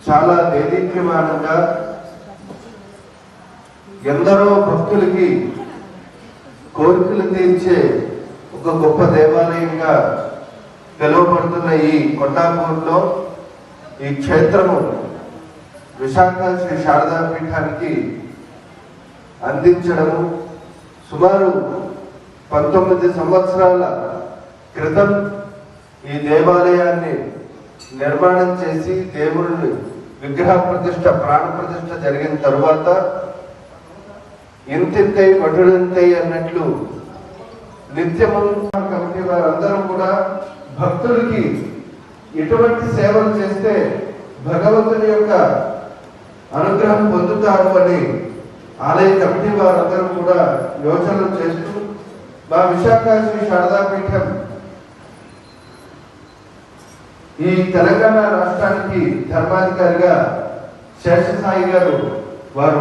చాలా దేదీప్యమానంగా ఎందరో భక్తులకి కోరికలు తీర్చే ఒక గొప్ప దేవాలయంగా పిలువబడుతున్న ఈ కొండాపూర్లో ఈ క్షేత్రము విశాఖ శ్రీ శారదా పీఠానికి అందించడము సుమారు 19 సంవత్సరాల క్రితం ఈ దేవాలయాన్ని నిర్మాణం చేసి దేవుడిని విగ్రహ ప్రతిష్ట ప్రాణ ప్రతిష్ట జరిగిన తరువాత ఇంతింతై వటుడంతై అన్నట్లు నిత్యము కమిటీ వారందరూ కూడా భక్తులకి ఎటువంటి సేవలు చేస్తే భగవంతుని యొక్క అనుగ్రహం పొందుతారు అని ఆలయ కమిటీ వారందరూ కూడా యోచనలు చేస్తూ మా విశాఖ శ్రీ శారదా పీఠం ఈ తెలంగాణ రాష్ట్రానికి ధర్మాధికారిగా శేషసాయి గారు వారు